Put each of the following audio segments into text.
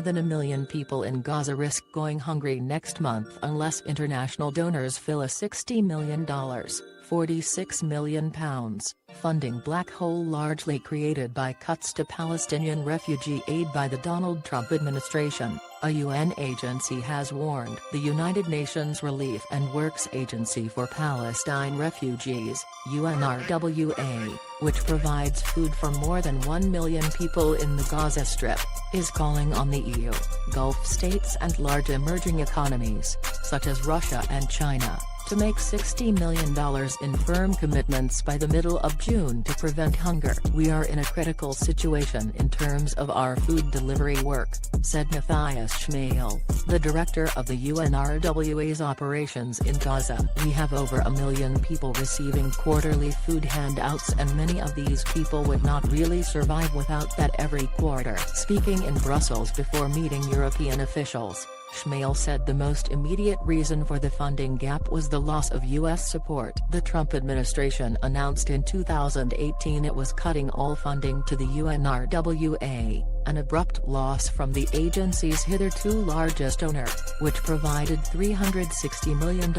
than 1 million people in Gaza risk going hungry next month unless international donors fill a $60 million, £46 million, funding black hole largely created by cuts to Palestinian refugee aid by the Donald Trump administration, a UN agency has warned. The United Nations Relief and Works Agency for Palestine Refugees, UNRWA, which provides food for more than 1 million people in the Gaza Strip, is calling on the EU, Gulf states and large emerging economies, such as Russia and China, to make $60 million in firm commitments by the middle of June to prevent hunger. "We are in a critical situation in terms of our food delivery work," said Matthias Schmale, the director of the UNRWA's operations in Gaza. "We have over 1 million people receiving quarterly food handouts, and many of these people would not really survive without that every quarter." Speaking in Brussels before meeting European officials, Schmale said the most immediate reason for the funding gap was the loss of U.S. support. The Trump administration announced in 2018 it was cutting all funding to the UNRWA, an abrupt loss from the agency's hitherto largest donor, which provided $360 million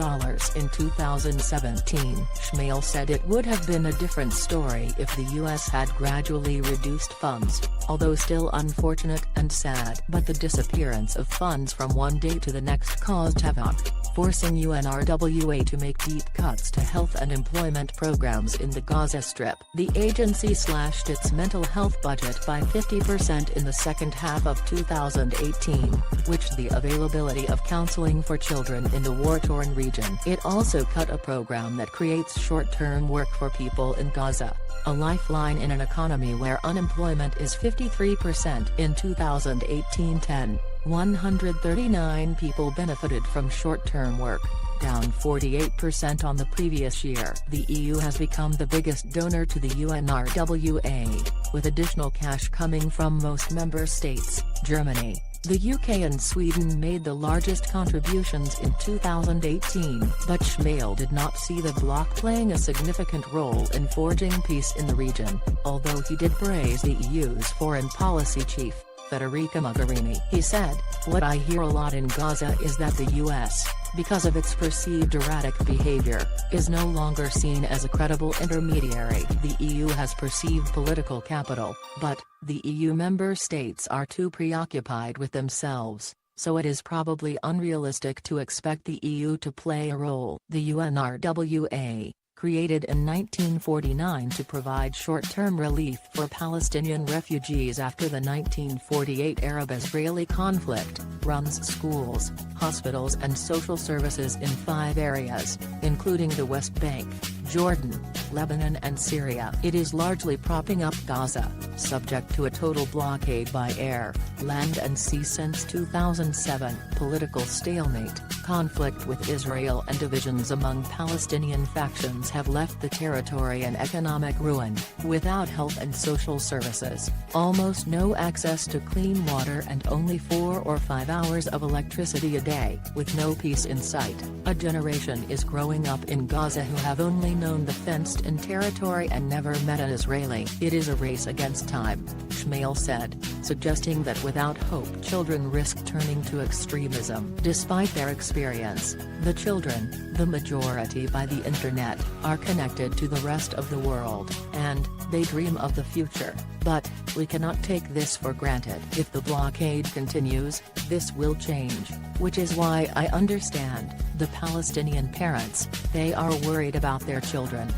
in 2017. Schmale said it would have been a different story if the U.S. had gradually reduced funds, although still unfortunate and sad. But the disappearance of funds from one day to the next caused havoc, forcing UNRWA to make deep cuts to health and employment programs in the Gaza Strip. The agency slashed its mental health budget by 50% in the second half of 2018, which the availability of counseling for children in the war-torn region. It also cut a program that creates short-term work for people in Gaza, a lifeline in an economy where unemployment is 53%. In 2018, 139 people benefited from short-term work, down 48% on the previous year. The EU has become the biggest donor to the UNRWA, with additional cash coming from most member states. Germany, the UK and Sweden made the largest contributions in 2018, but Schmale did not see the bloc playing a significant role in forging peace in the region, although he did praise the EU's foreign policy chief, Federica Mogherini. He said, "What I hear a lot in Gaza is that the US, because of its perceived erratic behavior, is no longer seen as a credible intermediary. The EU has perceived political capital, but the EU member states are too preoccupied with themselves, so it is probably unrealistic to expect the EU to play a role." The UNRWA, created in 1949 to provide short-term relief for Palestinian refugees after the 1948 Arab-Israeli conflict, runs schools, hospitals and social services in 5 areas, including the West Bank, Jordan, Lebanon and Syria. It is largely propping up Gaza, subject to a total blockade by air, land and sea since 2007. Political stalemate, conflict with Israel and divisions among Palestinian factions have left the territory in economic ruin, without health and social services, almost no access to clean water and only 4 or 5 hours of electricity a day. With no peace in sight, a generation is growing up in Gaza who have only known the fenced-in territory and never met an Israeli. "It is a race against time," Schmale said, suggesting that without hope children risk turning to extremism. Despite their experience, the children, the majority by the internet, are connected to the rest of the world, and they dream of the future. But we cannot take this for granted. If the blockade continues, this will change, which is why I understand the Palestinian parents. They are worried about their children.